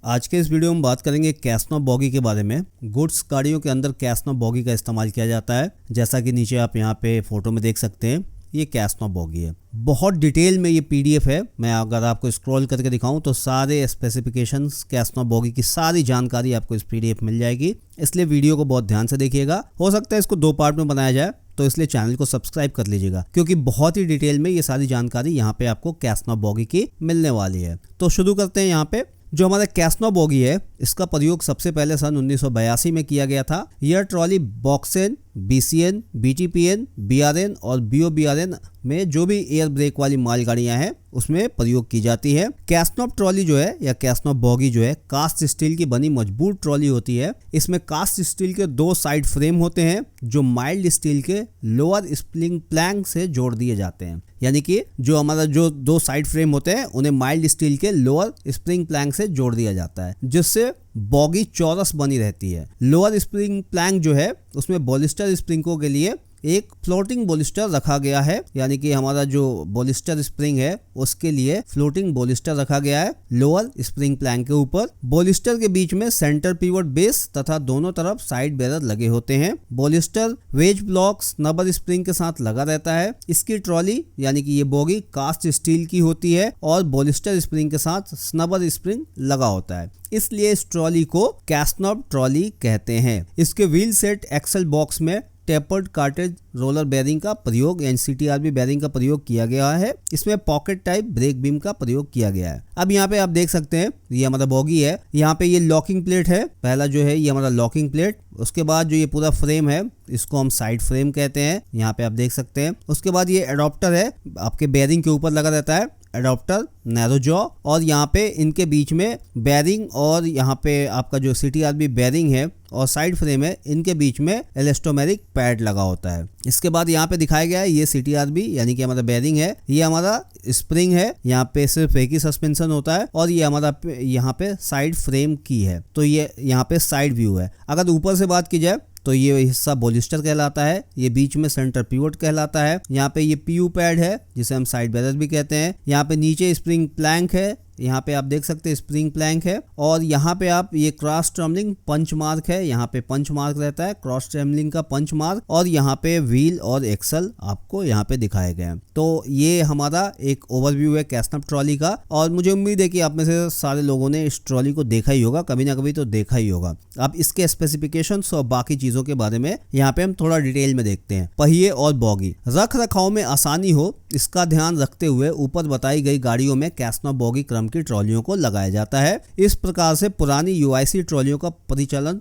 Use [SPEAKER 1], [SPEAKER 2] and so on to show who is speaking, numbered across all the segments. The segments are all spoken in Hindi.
[SPEAKER 1] आज के इस वीडियो में बात करेंगे कैसनो बॉगी के बारे में। गुड्स गाड़ियों के अंदर कैसनो बॉगी का इस्तेमाल किया जाता है। जैसा कि नीचे आप यहाँ पे फोटो में देख सकते हैं, ये कैसनो बॉगी है। बहुत डिटेल में ये पीडीएफ है। मैं अगर आपको स्क्रॉल करके दिखाऊं तो सारे स्पेसिफिकेशंस, कैसनो बॉगी की सारी जानकारी आपको इस पीडीएफ मिल जाएगी। इसलिए वीडियो को बहुत ध्यान से देखिएगा। हो सकता है इसको 2 पार्ट में बनाया जाए, तो इसलिए चैनल को सब्सक्राइब कर लीजिएगा, क्योंकि बहुत ही डिटेल में ये सारी जानकारी यहाँ पे आपको कैसनो बॉगी की मिलने वाली है। तो शुरू करते हैं। यहाँ पे जो हमारा कैसनो बॉगी है, इसका प्रयोग सबसे पहले सन 1982 में किया गया था। यह ट्रॉली बॉक्सेन, बीसीएन, बीटीपीएन, बीआरएन और बीओबीआरएन में जो भी एयर ब्रेक वाली मालगाड़ियां हैं उसमें प्रयोग की जाती है। कैसनो ट्रॉली जो है या कैसनो बॉगी जो है, कास्ट स्टील की बनी मजबूत ट्रॉली होती है। इसमें कास्ट स्टील के 2 साइड फ्रेम होते हैं जो माइल्ड स्टील के लोअर स्प्रिंग प्लैंक से जोड़ दिए जाते हैं। यानी कि जो हमारा जो 2 साइड फ्रेम होते हैं उन्हें माइल्ड स्टील के लोअर स्प्रिंग प्लैंक से जोड़ दिया जाता है, जिससे बॉगी चौरस बनी रहती है। लोअर स्प्रिंग प्लैंक जो है उसमें बॉलिस्टर स्प्रिंगों के लिए एक फ्लोटिंग बॉलिस्टर रखा गया है। यानी कि हमारा जो बॉलिस्टर स्प्रिंग है उसके लिए फ्लोटिंग बॉलिस्टर रखा गया है लोअर स्प्रिंग प्लैंक के ऊपर। बॉलिस्टर के बीच में सेंटर पिवट बेस तथा दोनों तरफ साइड बैरर लगे होते हैं। बॉलिस्टर वेज ब्लॉक स्नबर स्प्रिंग के साथ लगा रहता है। इसकी ट्रॉली यानी कि ये बॉगी कास्ट स्टील की होती है और बॉलिस्टर स्प्रिंग के साथ स्नबर स्प्रिंग लगा होता है, इसलिए इस ट्रॉली को कैसनो ट्रॉली कहते हैं। इसके व्हील सेट एक्सल बॉक्स में टेपर्ड कार्टेज रोलर बेरिंग का प्रयोग यानी सीटीआरबी बेरिंग का प्रयोग किया गया है। इसमें पॉकेट टाइप ब्रेक बीम का प्रयोग किया गया है। अब यहाँ पे आप देख सकते हैं ये हमारा बॉगी है। यहाँ पे ये लॉकिंग प्लेट है। पहला जो है ये हमारा लॉकिंग प्लेट। उसके बाद जो ये पूरा फ्रेम है इसको हम साइड फ्रेम कहते हैं। यहाँ पे आप देख सकते हैं। उसके बाद ये एडॉप्टर है, आपके बेरिंग के ऊपर लगा रहता है एडॉप्टर, नैरो जॉ, और यहाँ पे इनके बीच में बेरिंग और यहाँ पे आपका जो सीटीआरबी बेरिंग है और साइड फ्रेम है, इनके बीच में इलास्टोमेरिक पैड लगा होता है। इसके बाद यहाँ पे दिखाया गया है ये सीटीआरबी यानी कि हमारा बेरिंग है। ये हमारा स्प्रिंग है, यहाँ पे सिर्फ एक ही सस्पेंशन होता है और ये हमारा यहाँ पे साइड फ्रेम की है। तो ये यहाँ पे साइड व्यू है। अगर ऊपर से बात की जाए तो ये हिस्सा बॉलिस्टर कहलाता है। ये बीच में सेंटर पिवट कहलाता है। यहाँ पे ये पीयू पैड है जिसे हम साइड बैरर भी कहते हैं। यहाँ पे नीचे स्प्रिंग प्लैंक है। यहाँ पे आप देख सकते हैं स्प्रिंग प्लैंक है। और यहाँ पे आप ये क्रॉस ट्रमलिंग पंच मार्क है। यहाँ पे पंच मार्क रहता है, क्रॉस ट्रमलिंग का पंच मार्क। और यहाँ पे व्हील और एक्सल आपको यहाँ पे दिखाए गए हैं। तो ये हमारा एक ओवरव्यू है कैसनो ट्रॉली का। और मुझे उम्मीद है कि आप में से सारे लोगों ने इस ट्रॉली को देखा ही होगा, कभी ना कभी तो देखा ही होगा। अब इसके स्पेसिफिकेशंस और बाकी चीजों के बारे में यहाँ पे हम थोड़ा डिटेल में देखते हैं। पहिए और बॉगी रख रखाव में आसानी हो, इसका ध्यान रखते हुए ऊपर बताई गई गाड़ियों में कैसनो बॉगी क्रम की ट्रॉलियों को लगाया जाता है। इस प्रकार से पुरानी यूआईसी ट्रॉलियों का प्रचलन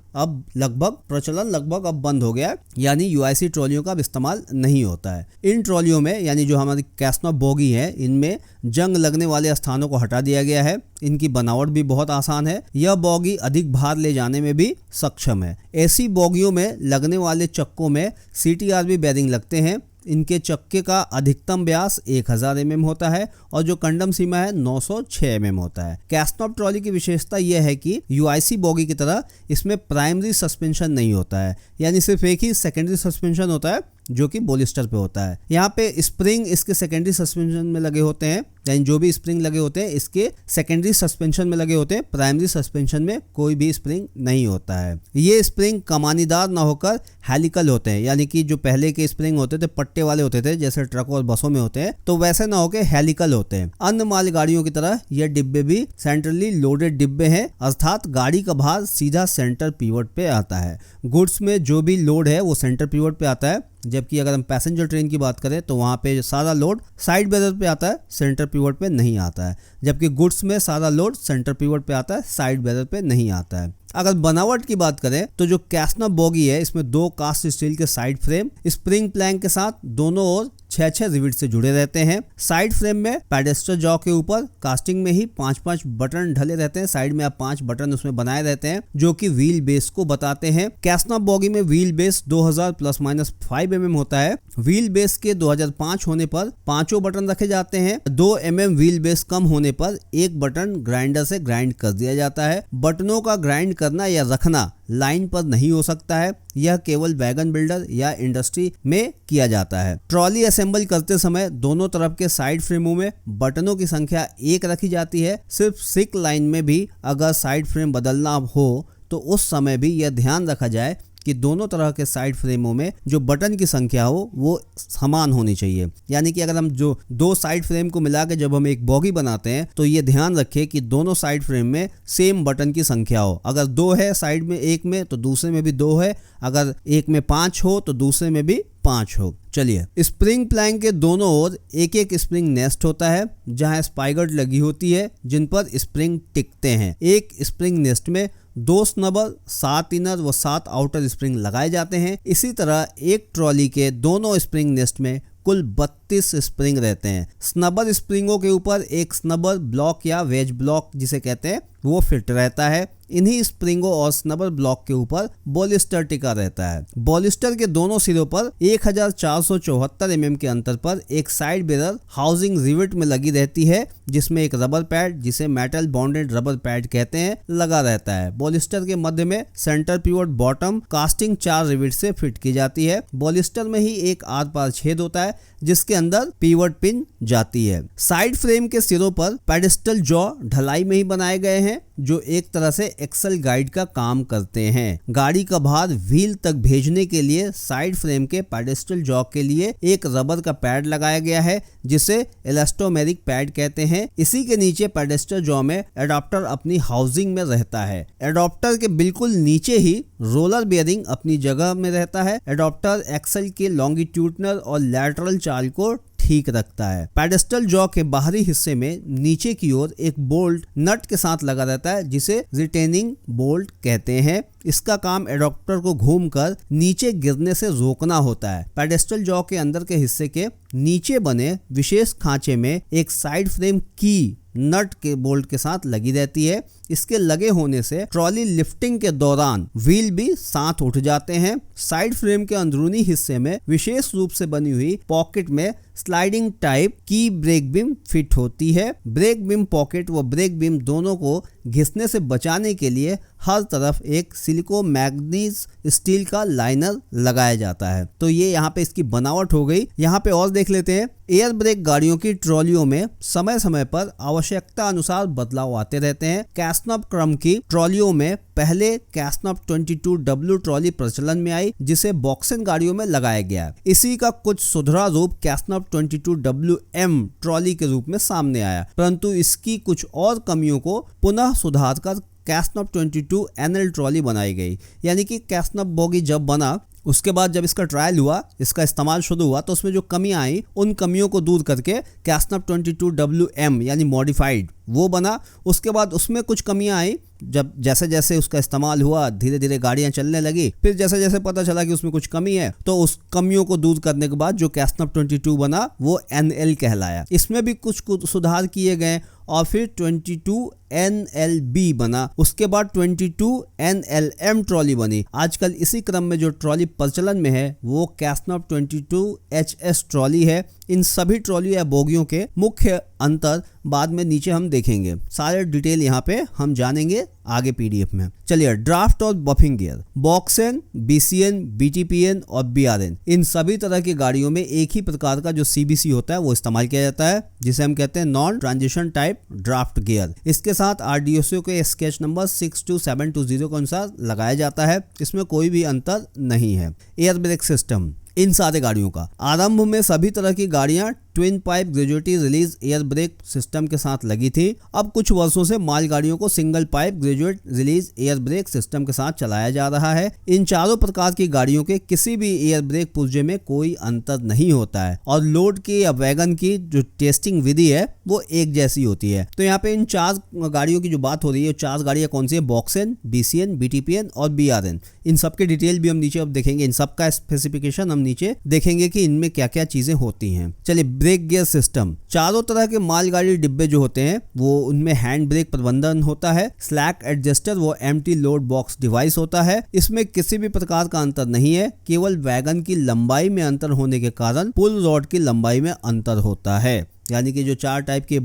[SPEAKER 1] लगभग अब बंद हो गया है। यानी यूआईसी ट्रॉलियों का इस्तेमाल नहीं होता है। इन ट्रॉलियों में यानी जो हमारी कैसनो बॉगी है, इनमें जंग लगने वाले स्थानों को हटा दिया गया है। इनकी बनावट भी बहुत आसान है। यह बॉगी अधिक भार ले जाने में भी सक्षम है। ऐसी बॉगियों में लगने वाले चक्कों में सीटीआरबी बेरिंग लगते हैं। इनके चक्के का अधिकतम व्यास 1000 mm होता है और जो कंडम सीमा है 906 mm होता है। कैसनो ट्रॉली की विशेषता यह है कि यूआईसी बॉगी की तरह इसमें प्राइमरी सस्पेंशन नहीं होता है, यानी सिर्फ एक ही सेकेंडरी सस्पेंशन होता है जो कि बॉलिस्टर पे होता है। यहाँ पे स्प्रिंग इसके सेकेंडरी सस्पेंशन में लगे होते हैं, यानी जो भी स्प्रिंग लगे होते हैं इसके सेकेंडरी सस्पेंशन में लगे होते हैं। प्राइमरी सस्पेंशन में कोई भी स्प्रिंग नहीं होता है। ये स्प्रिंग कमानीदार न होकर हेलिकल होते हैं, यानी कि जो पहले के स्प्रिंग होते थे पट्टे वाले होते थे जैसे ट्रक और बसों में होते हैं, तो वैसे न होकर हेलिकल होते हैं। अन्य मालगाड़ियों की तरह ये डिब्बे भी सेंट्रली लोडेड डिब्बे हैं, अर्थात गाड़ी का भार सीधा सेंटर पिवट पे आता है। गुड्स में जो भी लोड है वो सेंटर पिवट पे आता है, जबकि अगर हम पैसेंजर ट्रेन की बात करें तो वहाँ पे सारा लोड साइड बैरर पे आता है, सेंटर पिवट पे नहीं आता है। जबकि गुड्स में सारा लोड सेंटर पिवट पे आता है, साइड बैरर पे नहीं आता है। अगर बनावट की बात करें तो जो कैसनो बॉगी है इसमें 2 कास्ट स्टील के साइड फ्रेम स्प्रिंग प्लैंक के साथ दोनों ओर 6-6 रिविट से जुड़े रहते हैं। साइड फ्रेम में पेडेस्टर जॉ के ऊपर कास्टिंग में ही 5-5 बटन ढले रहते हैं। साइड में आप 5 बटन उसमें बनाए रहते हैं जो कि व्हील बेस को बताते हैं। कैसनो बॉगी में व्हील बेस 2000 ±5 mm होता है। व्हील बेस के 2005 होने पर 5 बटन रखे जाते हैं। 2 mm व्हील बेस कम होने पर 1 बटन ग्राइंडर से ग्राइंड कर दिया जाता है। बटनों का ग्राइंड करना या रखना लाइन पर नहीं हो सकता है, यह केवल वैगन बिल्डर या इंडस्ट्री में किया जाता है। ट्रॉली असेंबल करते समय दोनों तरफ के साइड फ्रेमों में बटनों की संख्या 1 रखी जाती है। सिर्फ सिक लाइन में भी अगर साइड फ्रेम बदलना हो तो उस समय भी यह ध्यान रखा जाए कि दोनों तरह के साइड फ्रेमों में जो बटन की संख्या हो वो समान होनी चाहिए। यानी कि अगर हम जो 2 साइड फ्रेम को मिला के जब हम एक बॉगी बनाते हैं तो ये ध्यान रखें कि दोनों साइड फ्रेम में सेम बटन की संख्या हो। अगर 2 है साइड में एक में तो दूसरे में भी 2 है, अगर एक में 5 हो तो दूसरे में भी 5 हो। चलिए, स्प्रिंग प्लैंक के दोनों ओर एक एक स्प्रिंग नेस्ट होता है जहां स्पाइगर्ड लगी होती है जिन पर स्प्रिंग टिकते हैं। एक स्प्रिंग नेस्ट में 2 स्नबर, 7 इनर व 7 आउटर स्प्रिंग लगाए जाते हैं। इसी तरह एक ट्रॉली के दोनों स्प्रिंग नेस्ट में कुल 32 स्प्रिंग रहते हैं। स्नबर स्प्रिंगों के ऊपर एक स्नबर ब्लॉक या वेज ब्लॉक जिसे कहते हैं वो फिट रहता है। इन्हीं स्प्रिंगों और स्नबर ब्लॉक के ऊपर बॉलिस्टर टिका रहता है। बॉलिस्टर के दोनों सिरों पर 1474 mm के अंतर पर एक साइड मिरर हाउसिंग रिवेट में लगी रहती है जिसमें एक रबर पैड जिसे मेटल बॉन्डेड रबर पैड कहते हैं लगा रहता है। बॉलिस्टर के मध्य में centre pivot bottom casting 4 rivet से फिट की जाती है। बॉलिस्टर में ही एक आर पार छेद होता है जिसके अंदर पिवट पिन जाती है। साइड फ्रेम के सिरों पर पेडेस्टल जॉ ढलाई में ही बनाए गए हैं जो एक तरह से एक्सल गाइड का काम करते हैं। गाड़ी का भार व्हील तक भेजने के लिए साइड फ्रेम के पेडेस्टल जॉ के लिए एक रबर का पैड लगाया गया है जिसे इलास्टोमेरिक पैड कहते हैं। इसी के नीचे पेडेस्टल जॉ में एडाप्टर अपनी हाउसिंग में रहता है। एडाप्टर के बिल्कुल नीचे ही रोलर बेयरिंग अपनी जगह में रहता है। एडाप्टर एक्सल के लॉन्गिट्यूडनल और लैटरल चाल को ठीक रखता है। पेडेस्टल जॉ के बाहरी हिस्से में नीचे की ओर एक बोल्ट नट के साथ लगा रहता है जिसे रिटेनिंग बोल्ट कहते हैं। इसका काम एडाप्टर को घूमकर नीचे गिरने से रोकना होता है। पेडेस्टल जॉ के अंदर के हिस्से के नीचे बने विशेष खांचे में एक साइड फ्रेम की नट के बोल्ट के साथ लगी रहती है। इसके लगे होने से ट्रॉली लिफ्टिंग के दौरान व्हील भी साथ उठ जाते हैं। साइड फ्रेम के अंदरूनी हिस्से में विशेष रूप से बनी हुई पॉकेट में स्लाइडिंग टाइप की ब्रेक बीम फिट होती है। ब्रेक बीम पॉकेट व ब्रेक बीम दोनों को घिसने से बचाने के लिए हर तरफ एक सिलिको मैग्नीज स्टील का लाइनर लगाया जाता है। तो ये यहाँ पे इसकी बनावट हो गई। यहाँ पे और देख लेते हैं। एयर ब्रेक गाड़ियों की ट्रॉलियों में समय समय पर आवश्यकता अनुसार बदलाव आते रहते हैं। कैस्नप क्रम की ट्रॉलियों में पहले कैस्नप 22W ट्रॉली प्रचलन में आई जिसे बॉक्सन गाड़ियों में लगाया गया। इसी का कुछ सुधरा रूप कैस्नप 22WM ट्रॉली के रूप में सामने आया, परंतु इसकी कुछ और कमियों को पुनः सुधार कर कैस्नप 22NL ट्रॉली बनाई गई। यानी कि कैस्नप बॉगी जब बना उसके बाद जब इसका ट्रायल हुआ, इसका इस्तेमाल शुरू हुआ तो उसमें जो कमियां आई उन कमियों को दूर करके कैस्नप 22WM यानी मॉडिफाइड वो बना। उसके बाद उसमें कुछ कमियां आई, जब जैसे जैसे उसका इस्तेमाल हुआ धीरे धीरे गाड़ियां चलने लगी। फिर जैसे जैसे पता चला कि उसमें कुछ कमी है तो उस कमियों को दूर करने के बाद जो कैस्नप 22 बना वो NL कहलाया। इसमें भी कुछ सुधार किए गए और फिर 22NLB बना। उसके बाद 22NLM ट्रॉली बनी। आजकल इसी क्रम में जो ट्रॉली प्रचलन में है वो कैस्नप 22HS ट्रॉली है। इन सभी ट्रॉली या बोगियों के मुख्य अंतर बाद में नीचे हम देखेंगे। सारे डिटेल यहाँ पे हम जानेंगे आगे PDF में। चलिए, ड्राफ्ट और buffing gear, BOXN, BCN, BTPN और BRN इन सभी तरह की गाड़ियों में एक ही प्रकार का जो CBC होता है वो इस्तेमाल किया जाता है जिसे हम कहते हैं non transition type draft gear. इसके साथ RDSO के स्केच नंबर 62720 के अनुसार लगाया जाता है। इसमें कोई भी अंतर नहीं है। एयर ब्रेक सिस्टम इन सारे गाड़ियों का आरंभ में सभी तरह की गाड़ियां twin pipe graduated release air brake system के साथ लगी थी। अब कुछ वर्षों से मालगाड़ियों को single pipe graduate release air brake system के साथ चलाया जा रहा है। इन चारों प्रकार की गाड़ियों के किसी भी एयर ब्रेक पुर्जे में कोई अंतर नहीं होता है और लोड की या वैगन की जो टेस्टिंग विधि है वो एक जैसी होती है। तो यहाँ पे इन 4 गाड़ियों की जो बात हो रही है, 4 गाड़ियां कौन सी है? बॉक्सन, BCN, BTPN और BRN। इन सब के डिटेल भी हम नीचे अब देखेंगे। इन सब का स्पेसिफिकेशन हम नीचे देखेंगे कि इनमें क्या क्या चीजें होती हैं। चलिए, ब्रेक गियर सिस्टम। चारों तरह के मालगाड़ी डिब्बे जो होते हैं वो उनमें हैंड ब्रेक प्रबंधन होता है। स्लैक एडजस्टर वो एम्प्टी लोड बॉक्स डिवाइस होता है। इसमें किसी भी प्रकार का अंतर नहीं है, केवल वैगन की लंबाई में अंतर होने के कारण पुल रॉड की लंबाई में अंतर होता है। यानी कि जो 4 टाइप के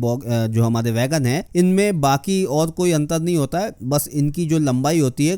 [SPEAKER 1] जो हमारे वैगन हैं इनमें बाकी और कोई अंतर नहीं होता है, बस इनकी जो लंबाई होती है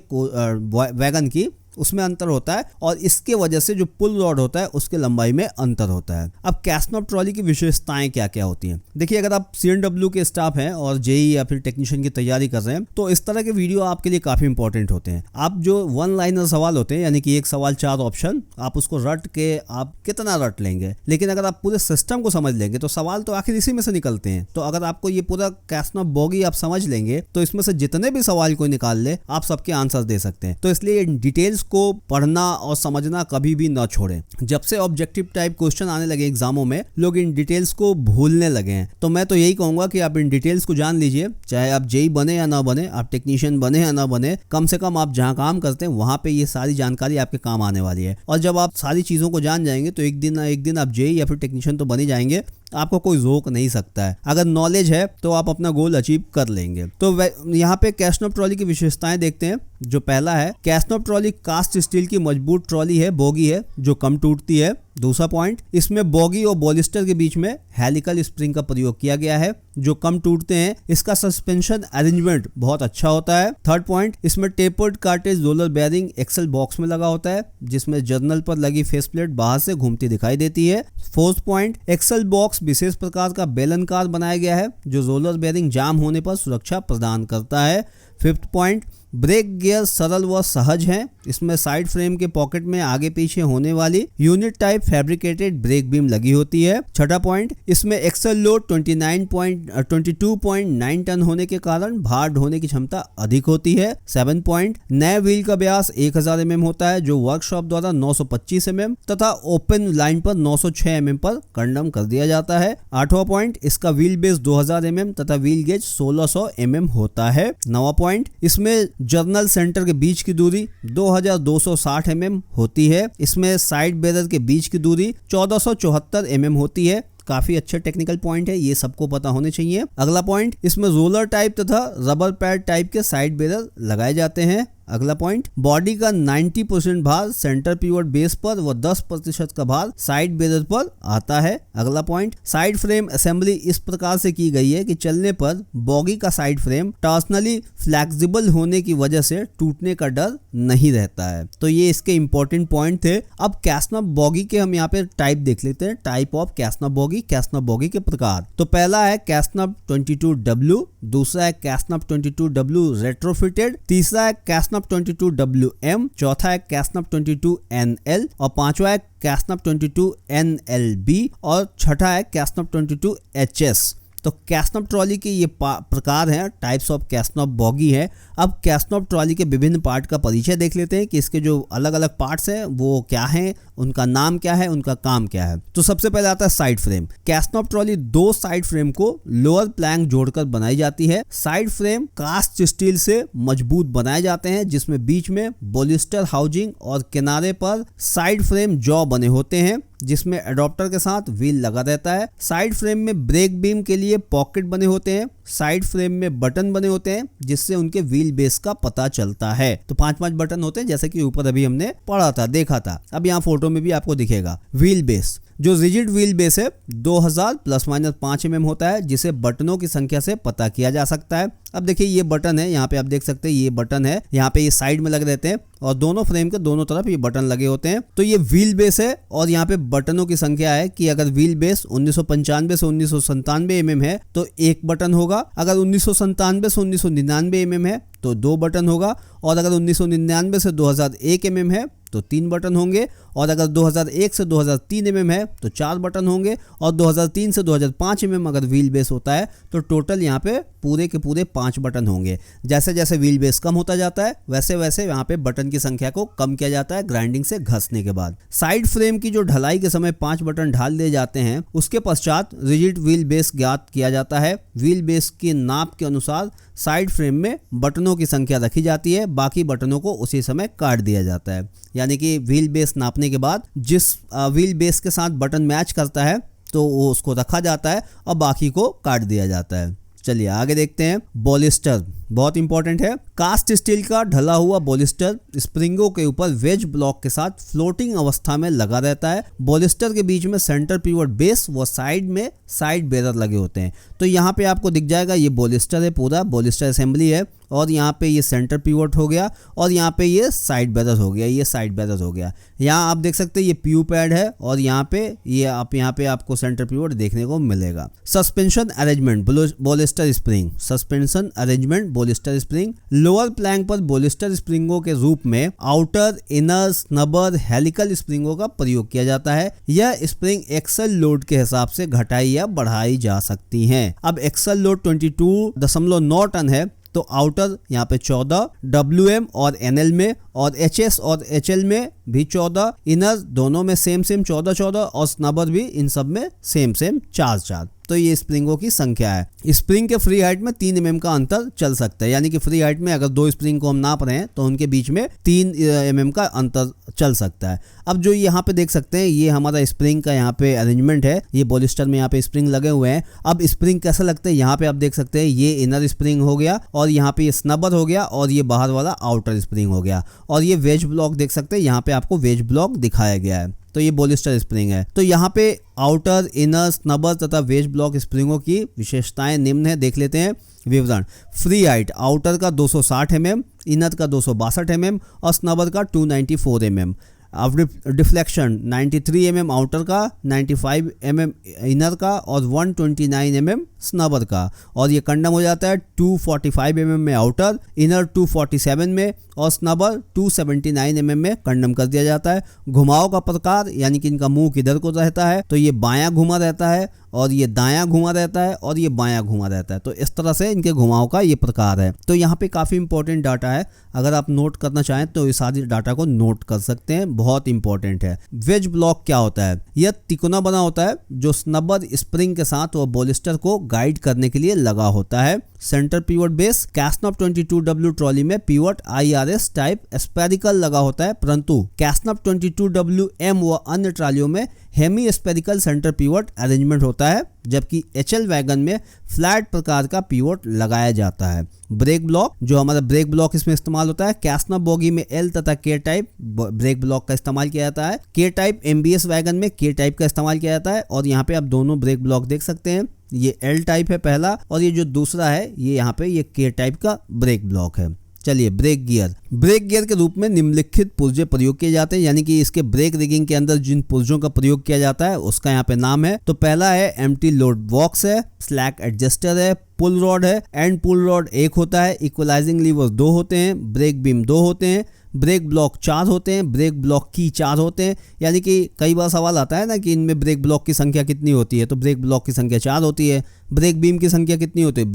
[SPEAKER 1] वैगन की उसमें अंतर होता है और इसके वजह से जो पुल रॉड होता है उसके लंबाई में अंतर होता है। अब कैस्नॉप ट्रॉली की विशेषताएं क्या क्या होती हैं? देखिए, अगर आप CNW के स्टाफ हैं और जेई या फिर टेक्नीशियन की तैयारी कर रहे हैं तो इस तरह के वीडियो आपके लिए काफी इंपॉर्टेंट होते हैं। आप जो 1 लाइनर सवाल होते हैं, यानी कि एक सवाल 4 ऑप्शन, आप उसको रट के आप कितना रट लेंगे, लेकिन अगर आप पूरे सिस्टम को समझ लेंगे तो सवाल तो आखिर इसी में से निकलते हैं। तो अगर आपको ये पूरा कैस्नॉप बॉगी आप समझ लेंगे तो इसमें से जितने भी सवाल कोई निकाल ले आप सबके आंसर दे सकते हैं। तो इसलिए डिटेल्स को पढ़ना और समझना कभी भी ना छोड़ें। जब से ऑब्जेक्टिव टाइप क्वेश्चन आने लगे एग्जामों में, लोग इन डिटेल्स को भूलने लगे हैं। तो मैं तो यही कहूंगा कि आप इन डिटेल्स को जान लीजिए, चाहे आप जेई बने या ना बने, आप टेक्नीशियन बने या ना बने, कम से कम आप जहां काम करते हैं वहां पे ये सारी जानकारी आपके काम आने वाली है। और जब आप सारी चीजों को जान जाएंगे तो एक दिन ना एक दिन आप जेई या फिर टेक्नीशियन तो बन ही जाएंगे, आपको कोई रोक नहीं सकता है। अगर नॉलेज है तो आप अपना गोल अचीव कर लेंगे। तो यहाँ पे कैस्नॉप ट्रॉली की विशेषताएं देखते हैं। जो पहला है, कैस्नॉप ट्रॉली कास्ट स्टील की मजबूत ट्रॉली है, बोगी है जो कम टूटती है। दूसरा पॉइंट, इसमें बोगी और बॉलिस्टर के बीच में हेलिकल स्प्रिंग का प्रयोग किया गया है जो कम टूटते हैं। इसका सस्पेंशन अरेंजमेंट बहुत अच्छा होता है। थर्ड पॉइंट, इसमें tapered cartridge roller bearing axle box में लगा होता है जिसमें जर्नल पर लगी फेस प्लेट बाहर से घूमती दिखाई देती है। फोर्थ पॉइंट, एक्सल बॉक्स विशेष प्रकार का बेलनकार बनाया गया है जो रोलर बेयरिंग जाम होने पर सुरक्षा प्रदान करता है। फिफ्थ पॉइंट, ब्रेक गियर सरल व सहज हैं। इसमें साइड फ्रेम के पॉकेट में आगे पीछे होने वाली unit type fabricated brake beam लगी होती है। छठा पॉइंट, इसमें एक्सल लोड 22.9 टन होने के कारण भार ढोने की क्षमता अधिक होती है। 7 पॉइंट, नए व्हील का व्यास 1000 mm होता है जो वर्कशॉप द्वारा 925 mm तथा ओपन लाइन पर 906 mm पर कंडम कर दिया जाता है। 8वां पॉइंट, इसका व्हील बेस 2000 mm तथा व्हील गेज 1600 mm होता है। 9वां पॉइंट, इसमें जर्नल सेंटर के बीच की दूरी 2260 mm होती है। इसमें साइड बेरर के बीच की दूरी 1474 mm होती है। काफी अच्छे टेक्निकल पॉइंट है, ये सबको पता होने चाहिए। अगला पॉइंट, इसमें रोलर टाइप तथा रबर पैड टाइप के साइड बेरर लगाए जाते हैं। अगला पॉइंट, बॉडी का 90% भार सेंटर पिवट बेस पर व 10% का भार साइड बेरर पर आता है। अगला पॉइंट, साइड फ्रेम असेंबली इस प्रकार से की गई है कि चलने पर बॉगी का साइड फ्रेम टॉर्सनली फ्लेक्सिबल होने की वजह से टूटने का डर नहीं रहता है। तो ये इसके इंपॉर्टेंट पॉइंट थे। अब कैस्नॉप बॉगी के हम यहाँ पे टाइप देख लेते हैं। टाइप ऑफ कैस्नॉप बॉगी, कैस्नॉप बॉगी के प्रकार। तो पहला है कैस्नॉप 22W, दूसरा है कैस्नॉप 22W रेट्रोफिटेड, तीसरा है कैस्नॉप 22WM, चौथा है कैस्नॉप 22NL और पांचवा है कैस्नॉप 22NLB और छठा है कैस्नॉप 22HS। तो कैस्नॉप ट्रॉली के ये प्रकार हैं, टाइप्स ऑफ कैस्नॉप बॉगी है। अब कैस्नॉप ट्रॉली के विभिन्न पार्ट का परिचय देख लेते हैं कि इसके जो अलग अलग पार्ट्स हैं वो क्या हैं, उनका नाम क्या है, उनका काम क्या है। तो सबसे पहले आता है side frame. CASNUB trolley 2 side frame को लोअर प्लैंक जोड़कर बनाई जाती है। साइड फ्रेम कास्ट स्टील से मजबूत बनाए जाते हैं जिसमें बीच में बॉलिस्टर हाउसिंग और किनारे पर साइड फ्रेम जॉ बने होते हैं जिसमें एडॉप्टर के साथ व्हील लगा रहता है। साइड फ्रेम में ब्रेक बीम के लिए पॉकेट बने होते हैं। साइड फ्रेम में बटन बने होते हैं जिससे उनके व्हील बेस का पता चलता है। तो 5-5 बटन होते हैं जैसे कि ऊपर अभी हमने पढ़ा था, देखा था। अब यहाँ फोटो में भी आपको दिखेगा। व्हील बेस, जो रिजिड व्हील बेस है 2000 ± 5 mm होता है जिसे बटनों की संख्या से पता किया जा सकता है। अब देखिए ये बटन है, यहाँ पे आप देख सकते हैं ये बटन है, यहाँ पे ये साइड में लगे रहते हैं और दोनों फ्रेम के दोनों तरफ ये बटन लगे होते हैं। तो ये व्हील बेस है और यहाँ पे बटनों की संख्या है कि अगर व्हील बेस 1995 से 1997 mm है तो 1 बटन होगा, अगर 1997 से 1999 mm है तो 2 बटन होगा, और अगर 1999 से 2001 mm है तो 3 बटन होंगे, और अगर 2001 से 2003 mm है तो 4 बटन होंगे, और 2003 से 2005 mm अगर व्हील बेस होता है तो टोटल यहाँ पे पूरे के पूरे 5 बटन होंगे। जैसे जैसे व्हील बेस कम होता जाता है वैसे वैसे यहाँ पे बटन की संख्या को कम किया जाता है ग्राइंडिंग से घसने के बाद। साइड फ्रेम की जो ढलाई के समय 5 बटन ढाल दिए जाते हैं उसके पश्चात रिजिड व्हील बेस ज्ञात किया जाता है। व्हील बेस की नाप के अनुसार साइड फ्रेम में बटनों की संख्या रखी जाती है, बाकी बटनों को उसी समय काट दिया जाता है। यानी कि व्हील बेस नापने के बाद जिस व्हील बेस के साथ बटन मैच करता है तो वो उसको रखा जाता है और बाकी को काट दिया जाता है। चलिए आगे देखते हैं। बॉलिस्टर बहुत इंपॉर्टेंट है। कास्ट स्टील का ढला हुआ बॉलिस्टर स्प्रिंगों के ऊपर वेज ब्लॉक के साथ फ्लोटिंग अवस्था में लगा रहता है। बॉलिस्टर के बीच में सेंटर पिवट बेस व साइड में साइड बेरर लगे होते हैं। तो यहाँ पे आपको दिख जाएगा ये बॉलिस्टर है, पूरा बॉलिस्टर असेंबली है, और यहाँ पे ये सेंटर पिवट हो गया और यहाँ पे ये साइड बेरर हो गया, ये साइड बेरर हो गया। यहाँ आप देख सकते हैं ये पीयू पैड है और यहाँ पे ये यहाँ पे आपको सेंटर पिवट देखने को मिलेगा। Suspension arrangement bolster spring, suspension arrangement bolster spring. Lower plank पर बॉलिस्टर स्प्रिंगों के रूप में आउटर, इनर, स्नबर, हेलिकल स्प्रिंगों का प्रयोग किया जाता है। यह स्प्रिंग एक्सल लोड के हिसाब से घटाई या बढ़ाई जा सकती हैं। अब एक्सल लोड 22.9 टन है तो आउटर यहाँ पे 14, WM और NL में, और HS और HL में भी 14, इनर दोनों में सेम 14 और स्नबर भी इन सब में सेम 4। तो ये स्प्रिंगों की संख्या है। स्प्रिंग के फ्री हाइट में 3 mm का अंतर चल सकता है, यानी कि फ्री हाइट में अगर 2 स्प्रिंग को हम नाप रहे हैं तो उनके बीच में 3 mm का अंतर चल सकता है। अब जो यहाँ पे देख सकते हैं ये हमारा स्प्रिंग का यहाँ पे अरेंजमेंट है। ये बॉलिस्टर में यहाँ पे स्प्रिंग लगे हुए हैं। अब स्प्रिंग कैसे लगते हैं यहाँ पे आप देख सकते हैं, ये इनर स्प्रिंग हो गया और यहाँ पे ये स्नबर हो गया और ये बाहर वाला आउटर स्प्रिंग हो गया, और ये वेज ब्लॉक देख सकते हैं, यहाँ पे आपको वेज ब्लॉक दिखाया गया है। तो ये बॉलिस्टर स्प्रिंग है। तो यहाँ पे आउटर, इनर, स्नबर तथा वेज ब्लॉक स्प्रिंगों की विशेषताएं निम्न है, देख लेते हैं विवरण। फ्री हाइट आउटर का 260 mm, इनर का 262 mm और स्नबर का 294 mm। अब डिफ्लेक्शन 93 mm आउटर का, 95 mm इनर का और 129 mm स्नबर का, और ये कंडम हो जाता है 245 mm में आउटर, इनर 247 में और स्नबर 279 mm में कंडम कर दिया जाता है। घुमाव का प्रकार यानी कि इनका मुंह किधर को रहता है, तो ये बायां घुमा रहता है और ये दायां घुमा रहता है और ये बायां घुमा रहता है। तो इस तरह से इनके घुमाव का ये प्रकार है। तो यहाँ पे काफ़ी इंपॉर्टेंट डाटा है, अगर आप नोट करना चाहें तो इस सारी डाटा को नोट कर सकते हैं, बहुत इंपॉर्टेंट है। वेज ब्लॉक क्या होता है? यह तिकोना बना होता है जो स्नबर स्प्रिंग के साथ वो बॉलिस्टर को गाइड करने के लिए लगा होता है। Centre pivot base CASNUB 22W trolley में पिवट IRS टाइप स्पेरिकल लगा होता है, परंतु कैसनप 22WM व अन्य ट्रॉलियों में hemispherical centre pivot arrangement होता है, जबकि HL वैगन में फ्लैट प्रकार का पिवट लगाया जाता है। ब्रेक ब्लॉक, जो हमारा ब्रेक ब्लॉक इसमें इस्तेमाल होता है, कैसनप बोगी में L तथा K टाइप ब्रेक ब्लॉक का इस्तेमाल किया जाता है। K टाइप MBS वैगन में K टाइप का इस्तेमाल किया जाता है, और यहाँ पे आप दोनों ब्रेक ब्लॉक देख सकते हैं, ये L टाइप है पहला और ये जो दूसरा है ये यहाँ पे ये K टाइप का ब्रेक ब्लॉक है। चलिए ब्रेक गियर के रूप में निम्नलिखित पुर्जे प्रयोग किए जाते हैं, यानी कि इसके ब्रेक रिगिंग के अंदर जिन पुर्जों का प्रयोग किया जाता है उसका यहाँ पे नाम है। तो पहला है एम्प्टी लोड बॉक्स है, स्लैक एडजस्टर है, पुल रॉड है, एंड पुल रॉड 1 होता है, इक्वलाइजिंग लीवर 2 होते हैं, ब्रेक बीम 2 होते हैं, ब्रेक ब्लॉक 4 होते हैं, ब्रेक ब्लॉक की 4 होते हैं। यानी कि कई बार सवाल आता है ना कि इनमें ब्रेक ब्लॉक की संख्या कितनी होती है, तो ब्रेक ब्लॉक की संख्या 4 होती है। ब्रेक बीम की संख्या कितनी होती है?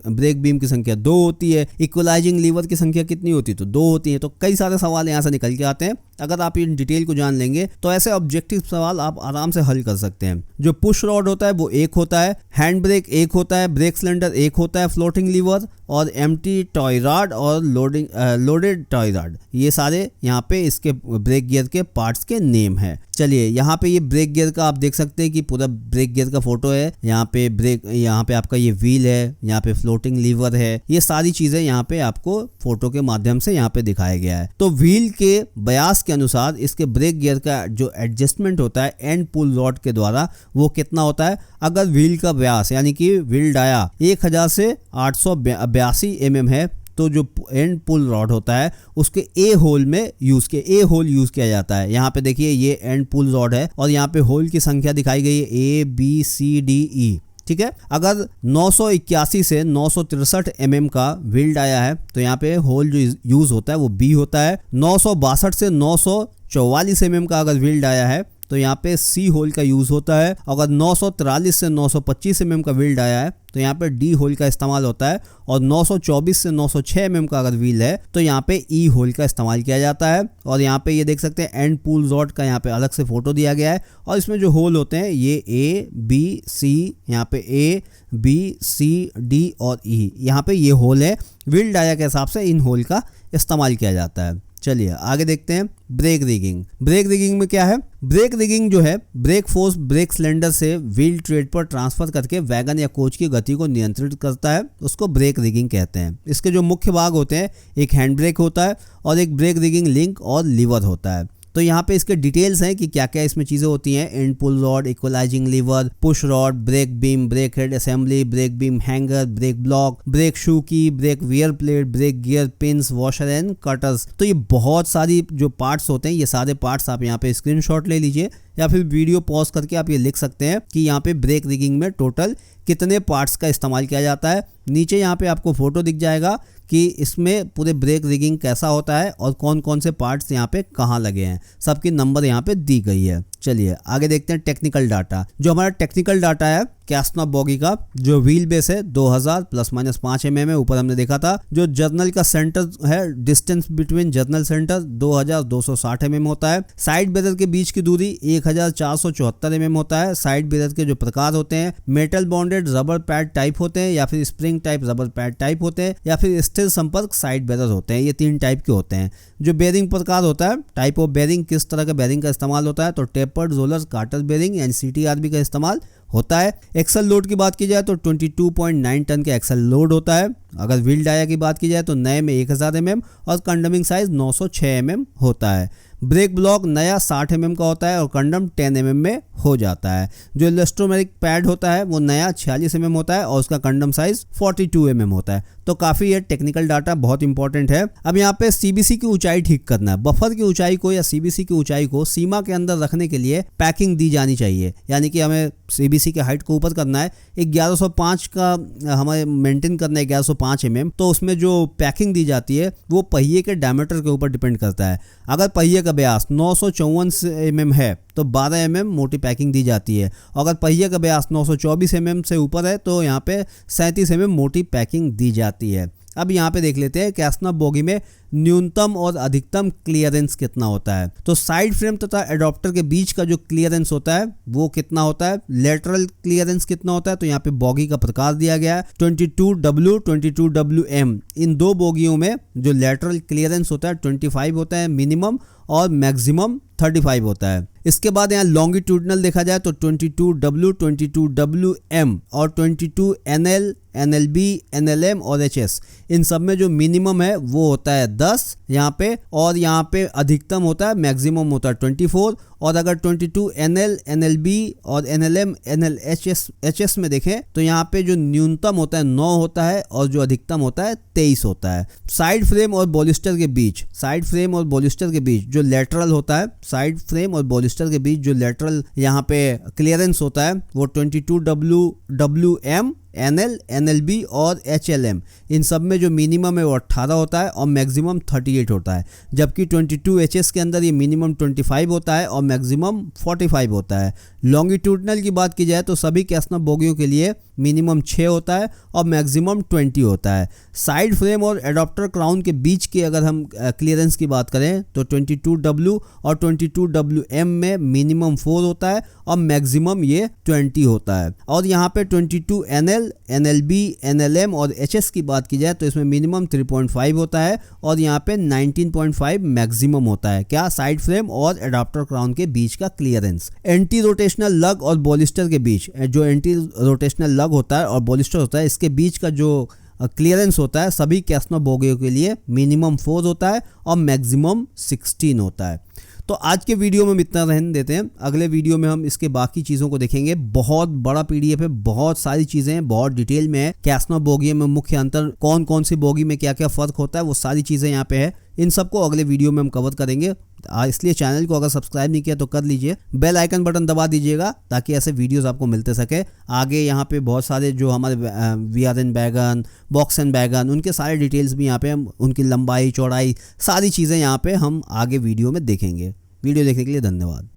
[SPEAKER 1] ब्रेक बीम की संख्या 2 होती है। इक्वलाइजिंग लीवर की संख्या कितनी होती है? तो 2 होती है। तो कई सारे सवाल यहाँ से निकल के आते हैं। अगर आप इन डिटेल को जान लेंगे तो ऐसे ऑब्जेक्टिव सवाल आप आराम से हल कर सकते हैं। जो पुश रॉड होता है वो 1 होता है, हैंड ब्रेक 1 होता है, ब्रेक सिलेंडर 1 होता है, फ्लोटिंग लीवर और एम्प्टी टॉय रॉड और लोडेड टॉय रॉड, ये सारे यहाँ पे इसके ब्रेक गियर के पार्ट्स के नेम है। चलिए यहाँ पे ये ब्रेक गियर का आप देख सकते हैं कि पूरा ब्रेक गियर का फोटो है। यहाँ पे आपका ये व्हील है, यहाँ पे फ्लोटिंग लीवर है, ये सारी चीजें यहाँ पे आपको फोटो के माध्यम से यहाँ पे दिखाया गया है। तो व्हील के व्यास के अनुसार इसके ब्रेक गियर का जो एडजस्टमेंट होता है एंड पुल रॉड के द्वारा वो कितना होता है। अगर व्हील का व्यास यानी कि व्हील डाया 1000 से 882 mm है तो जो एंड पुल रॉड होता है उसके ए होल यूज किया जाता है। यहाँ पे देखिए ये एंड पुल रॉड है और यहाँ पे होल की संख्या दिखाई गई है ABCDE, ठीक है। अगर 981 से 963 mm का व्हील डाया है तो यहाँ पे होल जो यूज होता है वो B होता है। 962 से 944 mm का अगर व्हील डाया है तो यहाँ पे C होल का यूज होता है। अगर 943 से 925 mm का व्हील डाया है तो यहाँ पे D होल का इस्तेमाल होता है, और 924 से 906 mm का अगर व्हील है तो यहाँ पे E होल का इस्तेमाल किया जाता है। और यहाँ पे ये देख सकते हैं एंड पुल रॉड का यहाँ पे अलग से फोटो दिया गया है, और इसमें जो होल होते हैं ये A B C, यहाँ पे A B C D और E, यहाँ पे ये होल है। व्हील डाया के हिसाब से इन होल का इस्तेमाल किया जाता है। चलिए आगे देखते हैं ब्रेक रिगिंग। ब्रेक रिगिंग में क्या है? ब्रेक रिगिंग जो है ब्रेक फोर्स ब्रेक सिलेंडर से व्हील ट्रेड पर ट्रांसफर करके वैगन या कोच की गति को नियंत्रित करता है, उसको ब्रेक रिगिंग कहते हैं। इसके जो मुख्य भाग होते हैं, एक हैंड ब्रेक होता है और एक ब्रेक रिगिंग लिंक और लीवर होता है। तो यहाँ पे इसके डिटेल्स हैं कि क्या क्या इसमें चीज़ें होती हैं। End pull rod, equalising lever, push rod, brake beam, brake head assembly, brake beam hanger, brake block, brake shoe key, brake wear plate, brake gear pins, washer and cotters. तो ये बहुत सारी जो पार्ट्स होते हैं, ये सारे पार्ट्स आप यहाँ पे स्क्रीनशॉट ले लीजिए या फिर वीडियो पॉज करके आप ये लिख सकते हैं कि यहाँ पे ब्रेक रिगिंग में टोटल कितने पार्ट्स का इस्तेमाल किया जाता है। नीचे यहाँ पे आपको फोटो दिख जाएगा कि इसमें पूरे ब्रेक रिगिंग कैसा होता है और कौन कौन से पार्ट्स यहाँ पे कहाँ लगे हैं, सबकी नंबर यहाँ पे दी गई है। चलिए आगे देखते हैं टेक्निकल डाटा। जो हमारा टेक्निकल डाटा है कैस्टनॉफ बॉगी का, जो व्हील बेस है 2000 ± 5 mm है, ऊपर हमने देखा था। जो जर्नल का सेंटर है, distance between journal centre 2260 mm होता है। साइड बेरर के बीच की दूरी 1474 mm होता है। साइड बेरर के जो प्रकार होते हैं, metal bonded rubber pad type होते हैं या फिर spring type rubber pad type होते हैं या फिर स्थिर संपर्क साइड बेरर होते हैं। ये 3 टाइप के होते हैं। जो बेरिंग प्रकार होता है, टाइप ऑफ बेरिंग, किस तरह का बेरिंग का इस्तेमाल होता है, तो टेपर्ड रोलर कार्टर बेरिंग यानी CTRB का इस्तेमाल होता है। एक्सल लोड की बात की जाए तो 22.9 टन का एक्सल लोड होता है। अगर व्हील डाया की बात की जाए तो नए में 1000 mm और कंडमिंग साइज 906 mm होता है। ब्रेक ब्लॉक नया 60 mm का होता है और कंडम 10 mm में हो जाता है। जो इलेस्ट्रोमेरिक पैड होता है वो नया 46 mm होता है और उसका कंडम साइज 42 mm होता है। तो काफ़ी ये टेक्निकल डाटा बहुत इंपॉर्टेंट है। अब यहाँ पे CBC की ऊंचाई ठीक करना है। बफर की ऊंचाई को या CBC की ऊंचाई को सीमा के अंदर रखने के लिए पैकिंग दी जानी चाहिए, यानी कि हमें CBC के हाइट को ऊपर करना है। 1105 का हमें मेंटेन करना है, 1105 mm। तो उसमें जो पैकिंग दी जाती है वो पहिए के डायमीटर के ऊपर डिपेंड करता है। अगर पहिए का व्यास 954 mm है तो 12 mm मोटी पैकिंग दी जाती है। अगर पहिए का व्यास 924 mm से ऊपर है तो यहाँ पे 37 mm मोटी पैकिंग दी जाती है। अब यहाँ पे देख लेते हैं कैस्टनॉफ बॉगी में न्यूनतम और अधिकतम क्लियरेंस कितना होता है। तो साइड फ्रेम तथा एडॉप्टर के बीच का जो क्लियरेंस होता है वो कितना होता है। लेटरल क्लियरेंस कितना होता है, तो यहाँ पे बॉगी का प्रकार दिया गया है 22W 22WM। इन दो बॉगियों में जो लेटरल क्लियरेंस होता है 25 होता है मिनिमम और मैक्सिमम 35 होता है। इसके बाद यहाँ लॉन्गिट्यूडनल देखा जाए तो 22W 22WM और 22NL NLB NLM और HS। इन सब में जो मिनिमम है वो होता है 10 यहाँ पे, और यहाँ पे अधिकतम होता है, मैक्सिमम होता है 24। और अगर 22NL NLB और NLM NLHS में देखें तो यहाँ पे जो न्यूनतम होता है 9 होता है और जो अधिकतम होता है 23 होता है। साइड फ्रेम और बॉलिस्टर के बीच, साइड फ्रेम और बॉलिस्टर के बीच जो लेटरल होता है, साइड फ्रेम और बॉलिस्टर के बीच जो लेटरल यहाँ पे क्लियरेंस होता है वो 22WM NL NLB और HLM। इन सब में जो मिनिमम है वो 18 होता है और मैक्सिमम 38 होता है। जबकि 22HS के अंदर ये मिनिमम 25 होता है और मैक्सिमम 45 होता है। लॉन्गिट्यूडनल की बात की जाए तो सभी कैस्टनॉफ बॉगियों के लिए मिनिमम 6 होता है और मैक्सिमम 20 होता है। साइड फ्रेम और एडॉप्टर क्राउन के बीच की अगर हम क्लियरेंस की बात करें तो 22W और 22WM में मिनिमम 4 होता है और मैक्सिमम ये 20 होता है। और यहाँ पे 22NL NLB NLM और HS की बात की जाए तो इसमें मिनिमम 3.5 होता है और यहाँ पे 19.5 मैक्सिमम होता है। क्या? साइड फ्रेम और एडॉप्टर क्राउन के बीच का क्लियरेंस। एंटी रोटेशनल लग और बॉलिस्टर के बीच, जो एंटी रोटेशनल लग होता है और बॉलिस्टर होता है, इसके बीच का जो क्लियरेंस होता है सभी कैस्टनॉफ बॉगियों के लिए मिनिमम 4 होता है और मैक्सिमम 16 होता है। तो आज के वीडियो में हम इतना रहने देते हैं। अगले वीडियो में हम इसके बाकी चीज़ों को देखेंगे। बहुत बड़ा PDF है, बहुत सारी चीज़ें हैं, बहुत डिटेल में है। कैस्टनॉफ बॉगी में मुख्य अंतर, कौन कौन सी बॉगी में क्या क्या फ़र्क होता है, वो सारी चीज़ें यहाँ पे है। इन सबको अगले वीडियो में हम कवर करेंगे। इसलिए चैनल को अगर सब्सक्राइब नहीं किया तो कर लीजिए, बेल आइकन बटन दबा दीजिएगा ताकि ऐसे वीडियोस आपको मिलते सके। आगे यहाँ पे बहुत सारे जो हमारे VRN wagon, box and wagon, उनके सारे डिटेल्स भी यहाँ पे हम, उनकी लंबाई चौड़ाई सारी चीज़ें यहाँ पे हम आगे वीडियो में देखेंगे। वीडियो देखने के लिए धन्यवाद।